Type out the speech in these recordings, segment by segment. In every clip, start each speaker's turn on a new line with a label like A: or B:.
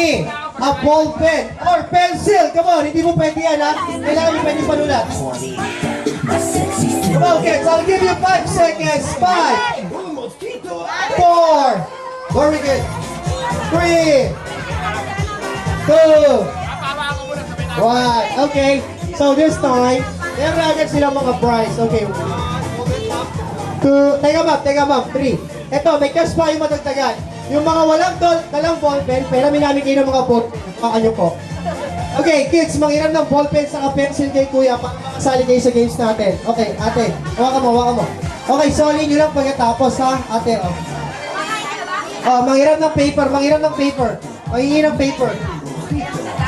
A: me a ball pen or pencil. Come on, hindi mo pwede yan, ha? Kailangan yung pwede panulat. Come on, kids. I'll give you 5 seconds. 5, 4, very good. 3, 2, 1. Okay, so this time, meron agad silang mga prize. Okay. 2, teka ma'am, 3. Ito, may cash pa yung madagdagan. Yung mga walang dalang ballpen, pera namin kayo ng mga nyo po. Okay, kids, manghiram ng ballpen sa pencil kay kuya para makasali kayo sa games natin. Okay, ate, hawakan mo. Okay, soli nyo lang pagkatapos, ha, ate. Manghiram ng paper. Manghingi ng paper.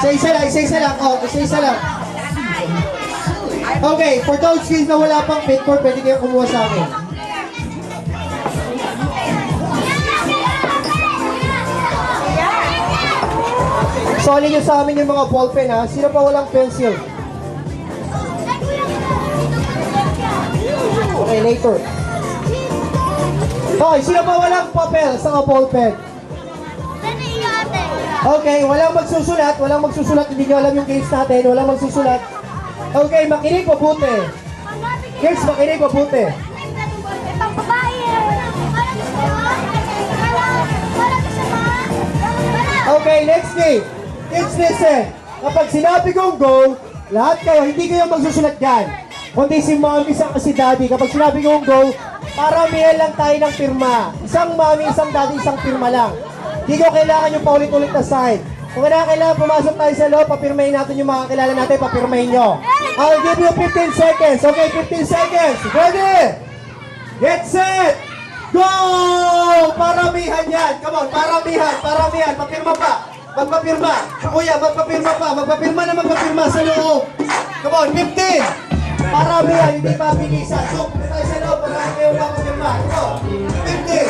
A: Isa-isa lang. Isa-isa lang. Okay, for those kids na wala pang paper, pwede kayo kumuha sa amin. Soli nyo sa amin yung mga ballpen, ha? Sino pa walang pencil? Okay, later. Okay, sino pa walang papel sa mga ballpen? Okay, walang magsusulat, hindi nyo alam yung games natin, walang magsusulat. Okay, makinig mabuti. Kids, makinig mabuti. Okay, next game. Kids, listen. Kapag sinabi kong go, lahat kayo, hindi kayo magsusulat dyan. Kundi si mommy, si daddy. Kapag sinabi kong go, paramihan lang tayo ng pirma. Isang mommy, isang daddy, isang pirma lang. Hindi ko kailangan yung paulit-ulit na sign. Kung kailangan pumasok tayo sa loob, papirmahin natin yung mga kilala natin, papirmahin nyo. I'll give you 15 seconds. Okay, 15 seconds. Ready? Get set! Go! Paramihan yan. Come on, paramihan. Papirma pa. Magpapirma. Kuya, magpapirma sa loob. Come on, 15. Paramihan, hindi mabilisan. So, kung tayo sa loob, marami kayong magpapirma. Come on, 15.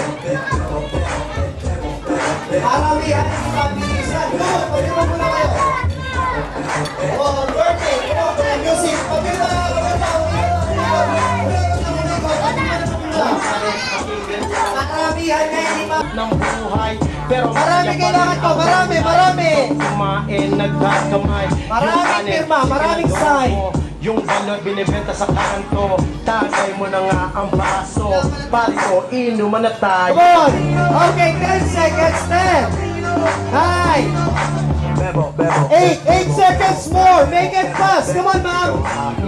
A: Paramihan, hindi mabilisan. Go! Papirma muna kayo. Oh, birthday. Come on, music. Papirma. Maramihan na hindi
B: ng buhay. Pero
A: marami kailangan to, marami.
B: Kumain, nagkakamay.
A: Maraming pirma, maraming sign.
B: Yung balon binibenta sa kanto, tagay mo na nga ang baso. Pari ko, inuman na tayo.
A: Come on! Okay, 10 seconds, 10, 9, 8 seconds more! Make it fast! Come on, ma'am!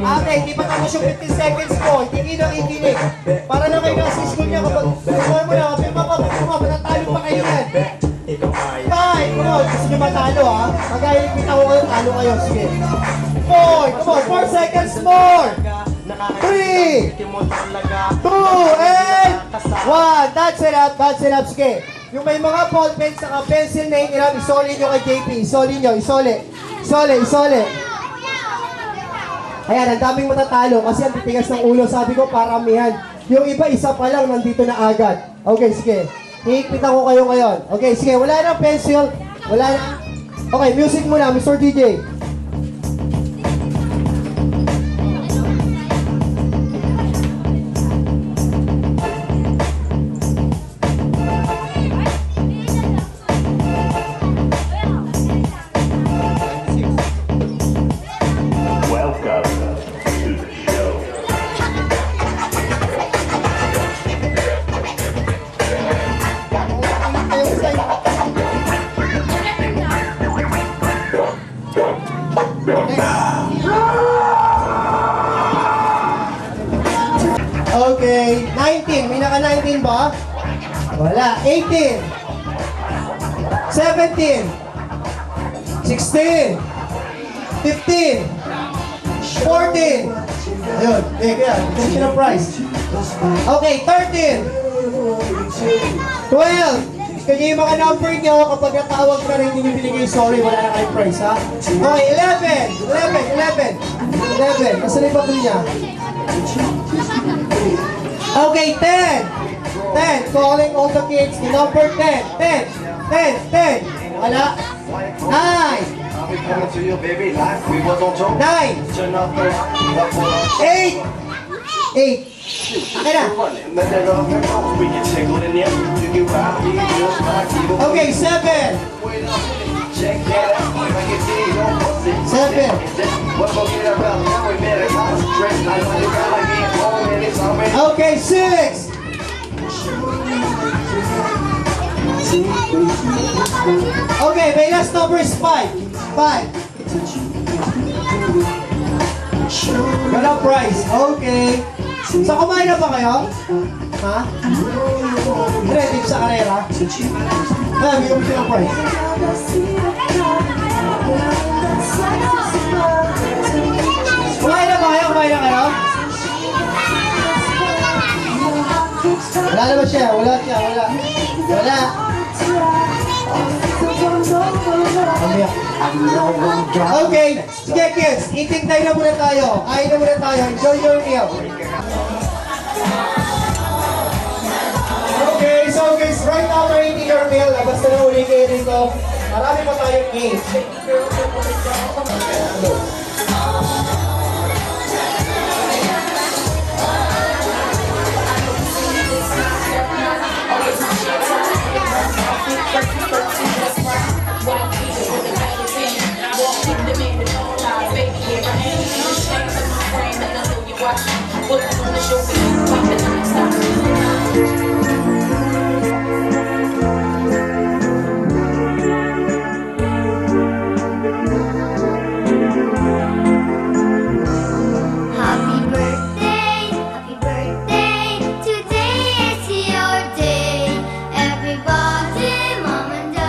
A: Ate, hindi pa tapos yung 15 seconds ko. Hindi ikinig. Para na kayo nasa school niya kapag pirma mo na, pirma pa, matatalo pa kayo yan. 5! Come on, gusto nyo matalo, ha? Magaling kita ko kayo, talo kayo. Sige. 4! Come on, 4 seconds more! 3! 2! And 1! That's it up. Sige. Yung may mga ballpen sa pencil na hiniram, isoli nyo kay JP. Isoli. Ayan, ang daming matatalo kasi ang titigas ng ulo. Sabi ko, paramihan. Yung iba, isa pa lang, nandito na agad. Okay, sige. Hihigpitan ko kayo ngayon. Okay, sige. Wala na pencil. Wala na. Okay, music muna, Mr. DJ. Okay, 19. May naka-19 ba? Wala. 18. 17. 16. 15. 14. Ayun. Kaya, attention ang price. Okay, 13. 12. Kanya yung mga number nyo, kapag natawag na rin, hindi nyo binigay, sorry, wala na kayong price, ha? Okay, 11. Nasa na yung papel niya? Okay, 10. Calling all the kids. The number 10. 10. Wala. 9. 8. Okay na. Okay, 7.
C: Check that out, I can see your pussy.
A: 7.
C: What's gonna get around now? We better concentrate. I know you gotta get home and it's already.
A: Okay, 6. Okay, my last number is 5. 5. Walang price. Okay. So, kumain na ba kayo? Ha? Ready sa karera? Bigyan mo siya ng price. Kumain na ba kayo? Kumain na kayo? Wala na ba siya? Wala siya. Wala. Wala. Umiyak. Okay. Sige, kids. Eating time na muna tayo. Kain na muna tayo. Enjoy your meal. Okay, so guys, right now we're eating your meal. Basta na uli kayo dito. Marami pa tayong games.
D: Happy birthday, today is your day. Everybody, mom and dad.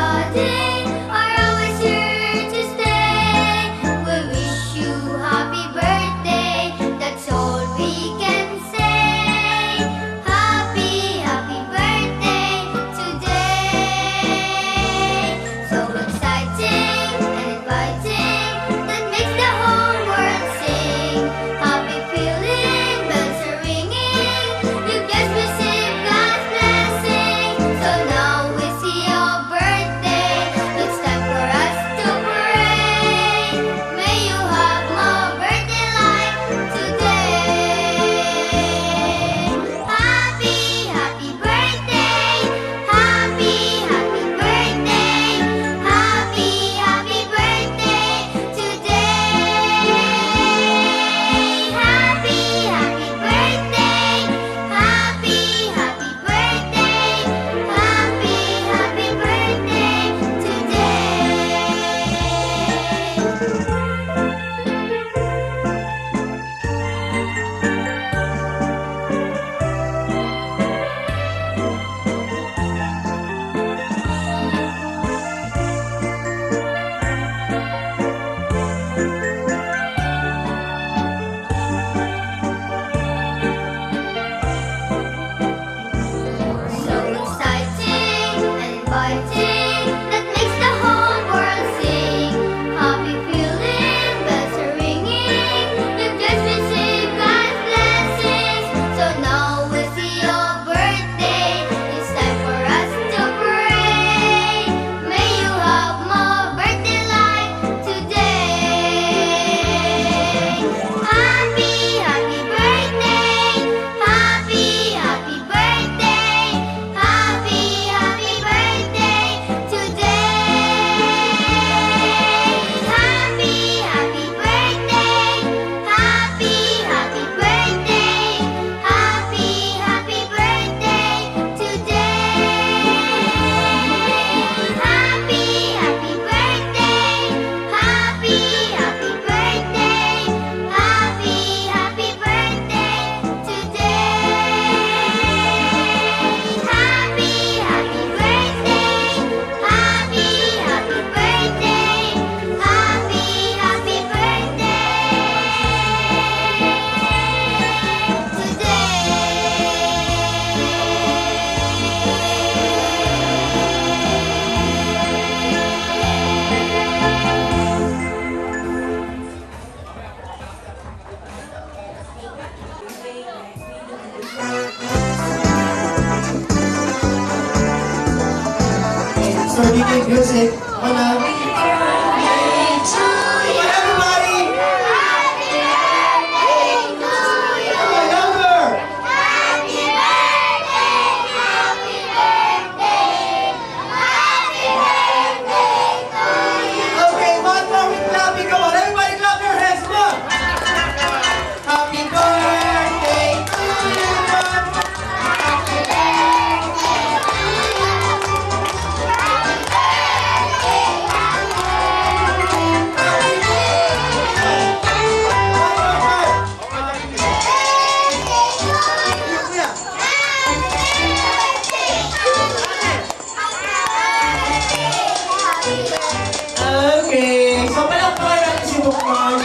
A: tukman.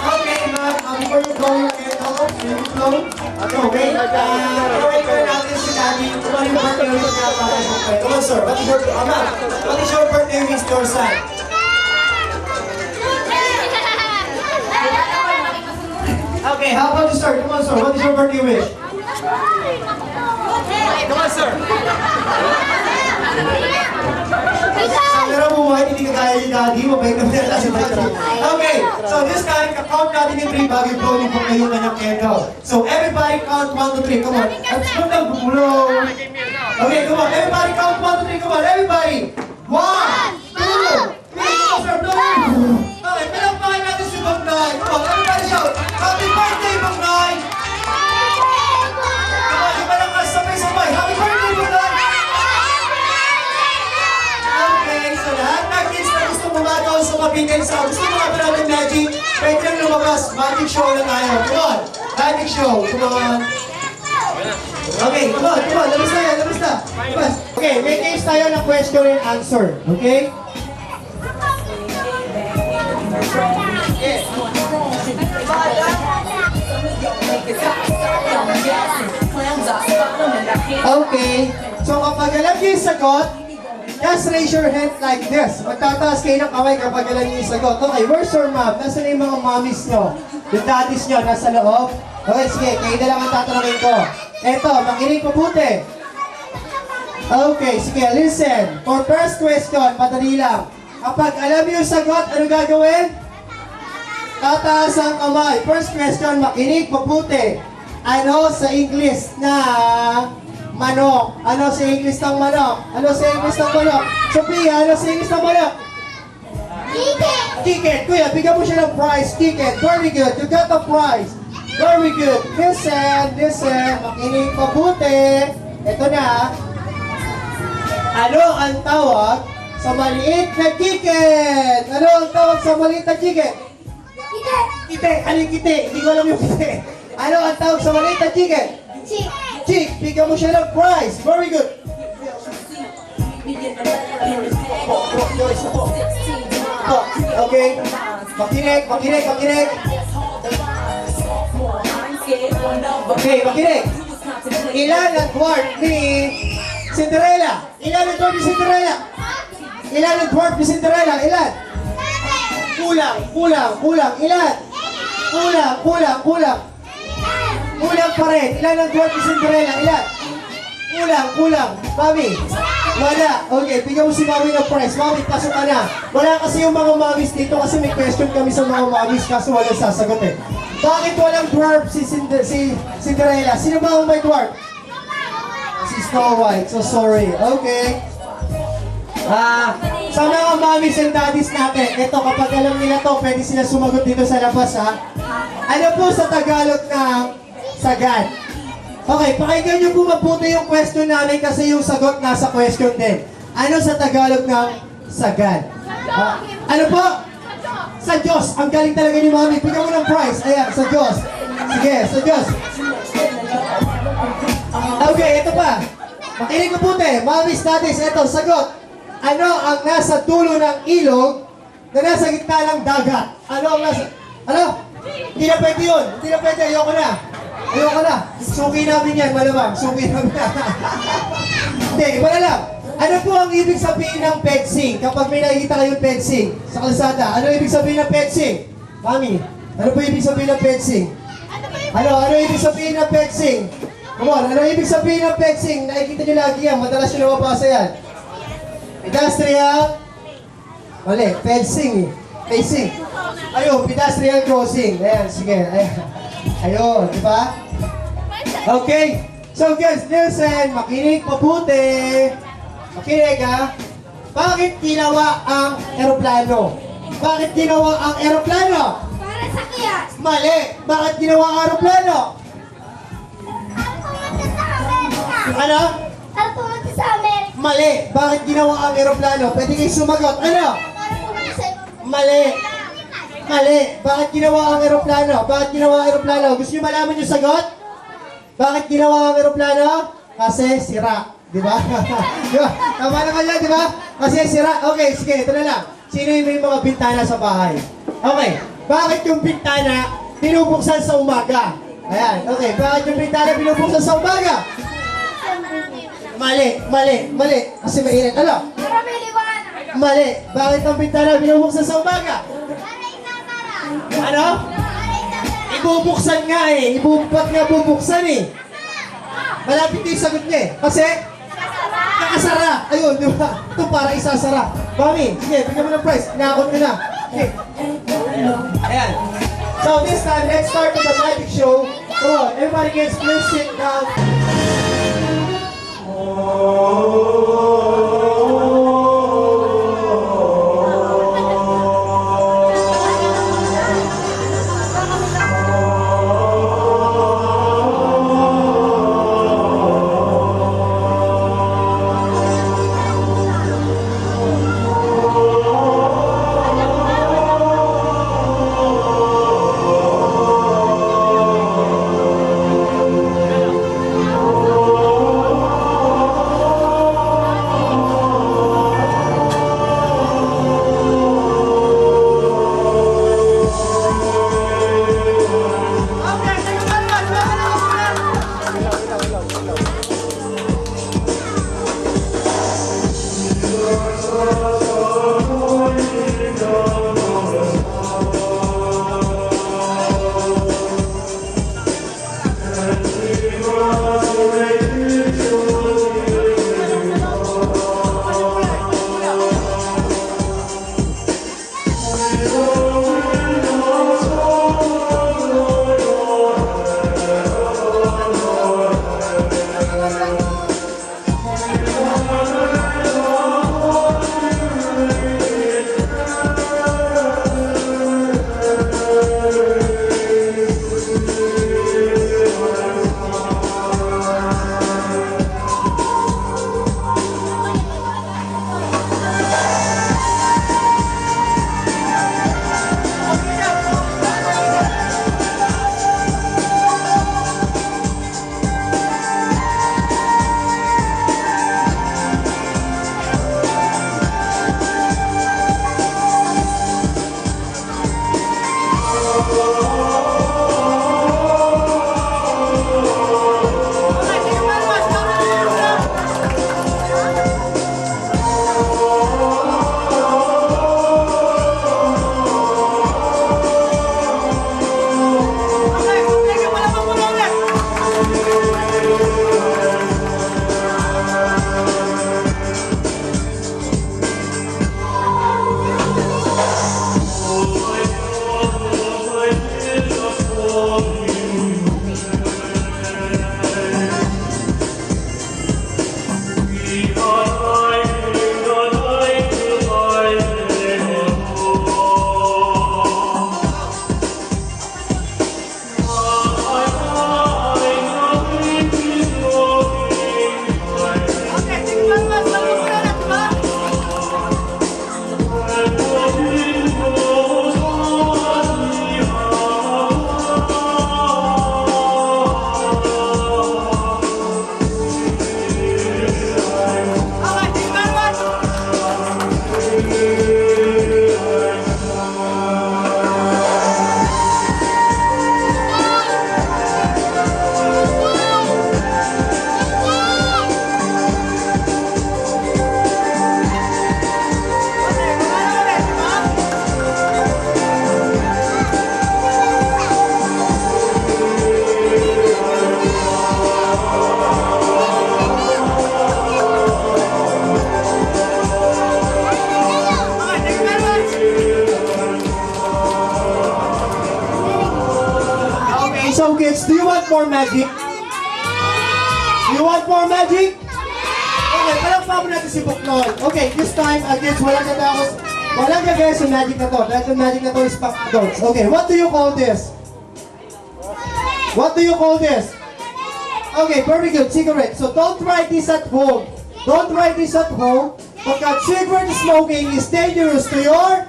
A: Okay, ma'am, before you go, you can go. Okay, provide ko natin si Daddy. Kung ano yung birthday wish niya para sa birthday. Come on, sir. What is your birthday wish to your son? Okay, how about you, sir? Come on, sir. What is your birthday wish? Come on, sir. Pero buhay, hindi ka kaya ni Daddy. Mabait na pala si Daddy. Okay, so this time, count natin yung 3 bago yung blowing kung kayo kanyang candle. So everybody count 1 to 3. Come on. Let's go na, bumulo. Okay, come on. Everybody count 1 to 3. Come on, everybody. 1, 2, 3. Come on, sir. Okay, pinampahan natin si Bang Nay. Come on, everybody shout. Happy birthday, Bang Nay! Come on, iba lang ka sabay-sabay. Happy birthday, Bang Nay! Okay, so lahat ng kids na gusto bumagaw sa mapinggan sa gusto mga natin magic, pwede lang lumabas. Magic show na tayo. Come on. Magic show. Come on. Okay, come on. Labas na yan. Labas. Okay, may games tayo ng question and answer. Okay? Okay. So kapag alam niyo yung sagot, just raise your hand like this. Magtataas kayo ng kamay kapag alam niyo yung sagot. Okay, where's your mom? Nasaan na yung mga mommies nyo? Yung daddies nyo, nasa loob? Okay, sige, kayo na lang ang tatanungin ko. Eto, makinig mabuti. Okay, sige, listen. For first question, madali lang. Kapag alam niyo yung sagot, ano gagawin? Tataas ang kamay. First question, makinig mabuti. Ano sa English na manok? Ano sa English ng manok? Ano sa English ng manok? Sophia, ano sa English ng manok?
D: Chicken!
A: Chicken. Kuya, bigyan mo siya ng prize. Chicken. Very good. You got the prize. Very good. Listen. Makinig mabuti. Ito na. Ano ang tawag sa maliit na chicken? Ano ang tawag sa maliit na chicken?
D: Chicken!
A: Kite. Ano yung kite? Hindi ko alam yung kite. Ano ang tawag sa maliit na chicken?
D: Chicken!
A: Chick, bigyan mo siya ng prize. Very good. Okay. Makinig. Okay, makinig. Ilan ang dwarf ni Cinderella? Ilan? Kulang. Ilan? Kulang pa rin. Ilan ang dwarf ni Cinderella? Ilan? Kulang. Mami? Wala. Okay, bigyan mo si Mami ng prize. Mami, pasok ka na. Wala kasi yung mga mommies dito kasi may question kami sa mga mommies kaso walang sasagot eh. Bakit walang dwarf si Cinderella? Sino ba ang may dwarf? Si Snow White. So sorry. Okay. Sa mga mommies and daddies natin, ito kapag alam nila to, pwede sila sumagot dito sa labas ha. Ano po sa Tagalog ng sagad? Okay, pakinggan niyo po mabuti yung question namin kasi yung sagot nasa question din. Ano sa Tagalog ng sagad? Ano po? Sa Diyos. Ang galing talaga ni Mami. Bigyan mo ng prize. Ayan, sa Diyos. Sige, sa Diyos. Okay, ito pa. Makinig mabuti. Mami's daddies, ito, sagot. Ano ang nasa dulo ng ilog na nasa gitna ng dagat? Ano ang nasa... Ano? Hindi na pwede yun. Ayoko na. Suki namin yan, malamang. Hindi, iba na lang. Ano po ang ibig sabihin ng fencing? Kapag may nakikita kayong fencing sa kalsada, ano ibig sabihin ng fencing? Mami, ano po ibig sabihin ng fencing? Ano ibig sabihin ng fencing? Come on, ano ibig sabihin ng fencing? Nakikita nyo lagi yan, madalas nyo lumabasa yan. Industrial? Mali, fencing. Ayun, pedestrian crossing. Ayan, sige. Ayun, di ba? Okay. So guys, listen, makinig mabuti. Makinig ha. Bakit ginawa ang eroplano?
D: Para sakyan!
A: Mali. Bakit ginawa ang eroplano? Ano?
D: Para pumunta sa Amerika!
A: Mali. Bakit ginawa ang eroplano? Pwede kayo sumagot. Ano?
D: Para pumunta sa
A: Mali. Bakit ginawa ang eroplano? Gusto niyo malaman yung sagot? Bakit ginawa ang eroplano? Kasi sira. Di ba? Di ba? Tama naman yan, di ba? Kasi sira. Okay, sige, ito na lang. Sino yung may mga bintana sa bahay? Okay. Bakit yung bintana binubuksan sa umaga? Ayan, okay. Bakit yung bintana binubuksan sa umaga? Mali. Kasi mainit. Ano?
D: Para may liwanag.
A: Mali. Bakit ang bintana binubuksan sa umaga?
D: Para itatara.
A: Ano?
D: Para itatara.
A: Ibubuksan nga eh. Ba't nga bubuksan eh? Malapit yung sagot niya eh. Kasi? Nakasara. Ayun, di ba? Ito para isasara. Mami, sige, bigyan mo ng prize. Nakakot ka na. Okay. Ayan. So this time, let's start with the magic show. Come on, everybody gets please sit down. So kids, do you want more magic? Do you want more magic? Okay, palakpakan mo natin si Buknoy. Okay, this time, kids, walang gagaya sa magic na to. Dahil yung magic na to is pang adults. Okay, what do you call this? What do you call this? Okay, very good, cigarette. So don't try this at home. Don't try this at home. Because cigarette smoking is dangerous to your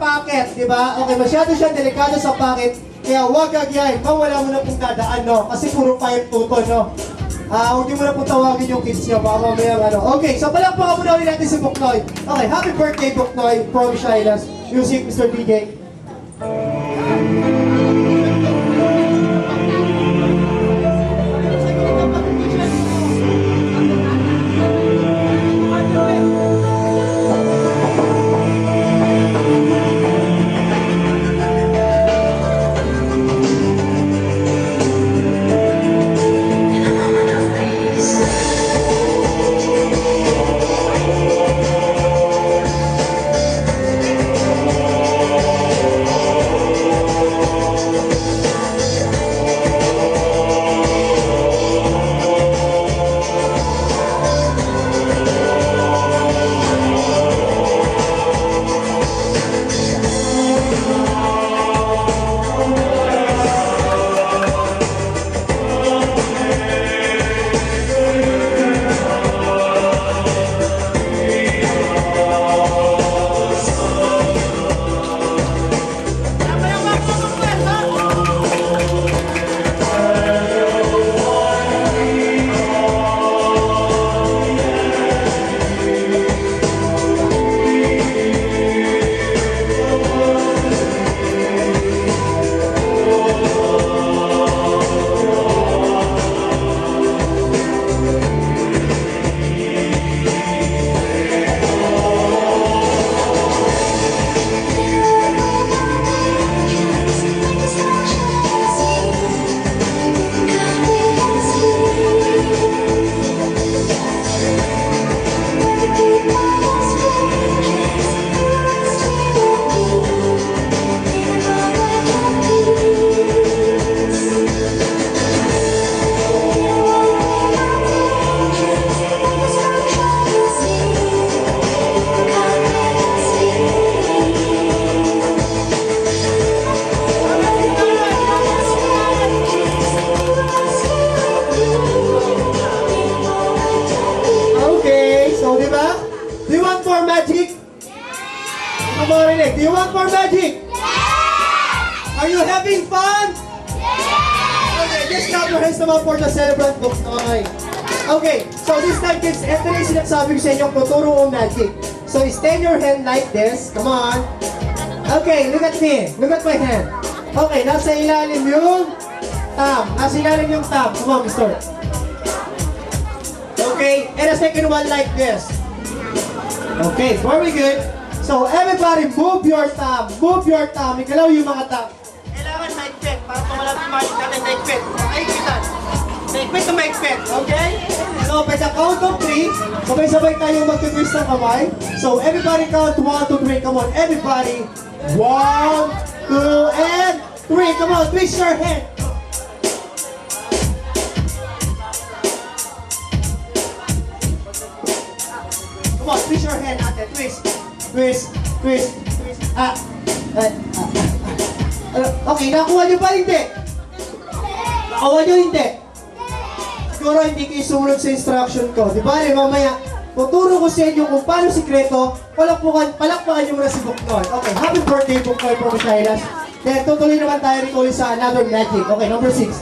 A: pocket, di ba? Okay, masyado siya delikado sa pocket. Kaya huwag gagyahin, wala mo na pong dadaan, no? Kasi puro fire tuto, no? Huwag niyo mo na pong tawagin yung kids niyo, baka mamaya, ano. Okay, so palakpakan muna ulit natin si Buknoy. Okay, happy birthday, Buknoy, from Shilas. Music, Mr. DJ. ako marinig. Do you want more magic? Are you having fun? Okay, just clap your hands naman for the celebrant books. Okay, so this time kids, ito na yung sinasabi ko sa inyo, tuturo ko magic. So extend your hand like this. Come on. Okay, look at me. Look at my hand. Okay, nasa ilalim yung thumb. Nasa ilalim yung thumb. Come on, mister. Okay, and the second one like this. Okay, very good. So everybody move your thumb. Move your thumb. Ikalaw yung mga thumb. Kailangan maigpit para tumalab yung magic natin maigpit. Maigpitan. Maigpit na maigpit. Okay? So by the count of 3, sabay-sabay tayo mag-twist ng kamay. So everybody count 1, 2, 3. Come on, everybody. 1, 2, and 3. Come on, twist your hand. Come on, twist your hand, ate. Twist. Twist. Twist. Twist. Okay, nakuha niyo pa hindi? Nakuha niyo hindi? Siguro hindi kayo sumunod sa instruction ko. Di ba? Mamaya, tuturo ko sa inyo kung paano sikreto, palakpakan niyo muna si Buknoy. Okay, happy birthday Buknoy from Shailas. Then tutuloy naman tayo rin ulit sa another magic. Okay, number 6.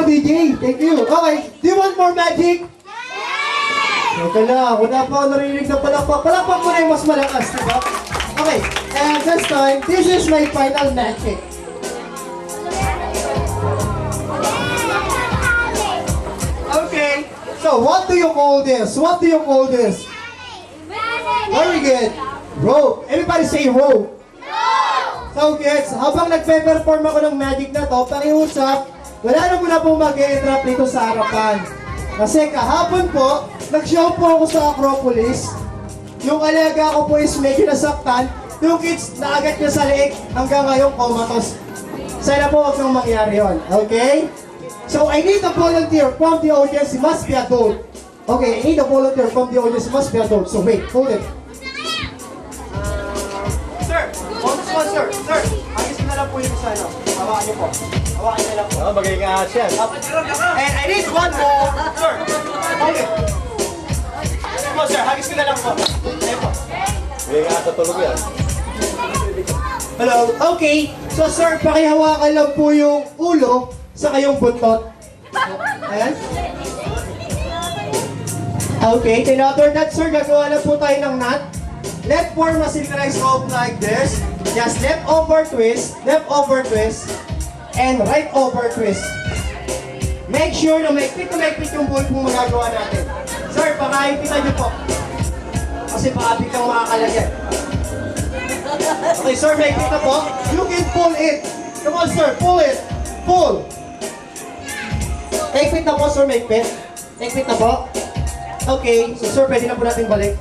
A: DJ. Thank you. Okay, do you want more magic? Teka lang, wala pa ako narinig na palakpak. Palakpak mo na yung mas malakas, diba? Okay, and this time, this is my final magic. Okay, so what do you call this? What do you call this? Very good. Rope. Everybody say rope. So kids, habang nagpe-perform ako ng magic na to, pakiusap, wala na muna pong mag-e-drop dito sa harapan. Kasi kahapon po, nag-show po ako sa Acropolis. Yung alaga ko po is medyo nasaktan. Yung kids, naagat niya sa leeg hanggang ngayon comatose. Sana po huwag nang mangyari yun. Okay? So I need a volunteer from the audience. He must be adult. Okay, I need a volunteer from the audience must be adult. So wait, hold it. Sir, on this one, sir. Sir, ayos na lang po yung isa, no? Hawakan niyo po. Hawakan niyo lang po.
B: Magiging ahas yan.
A: And I need one more. Sir, hold it. Come on, sir. Hagis ko na lang po. Ayun po.
B: Magiging ahas sa tulog yan.
A: Hello? Okay. So, sir, pakihawakan lang po yung ulo sa kayong buntot. Ayan. Okay, then after that, sir, gagawa lang po tayo ng knot. Let's form a synchronized rope like this. Just left over twist, and right over twist. Make sure na maikpit yung bull kung magagawa natin. Sir, pakaipitan niyo po. Kasi pakapit kang makakalagyan. Okay, sir, maikpit na po. You can pull it. Come on, sir, pull it. Pull. Maikpit na po, sir, maikpit. Maikpit na po. Okay, so sir, pwede na po natin balik.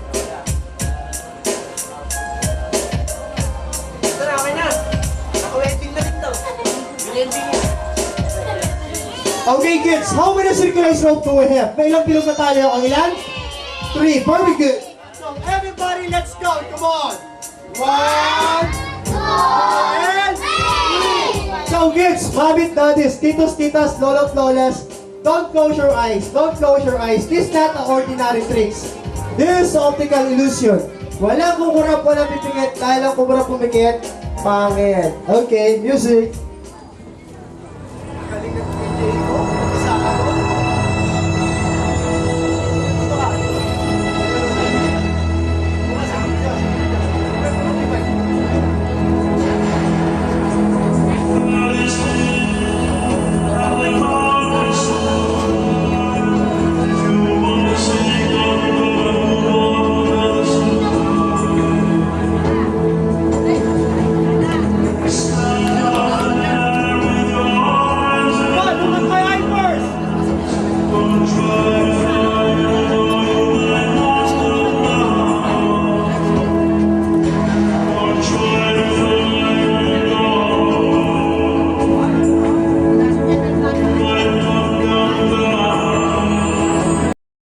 A: Okay, kids, how many synchronized rope do we have? May ilang bilog na tayo? Ang ilan? 3. Very good. So everybody, let's go. Come on. 1, 2, and 3. So kids, mabit daddies, titos, titas, lolo't lolas, don't close your eyes. Don't close your eyes. This is not an ordinary tricks. This is optical illusion. Walang kukurap, walang pipikit. Dahil ang kukurap pumikit, pangit. Okay, music.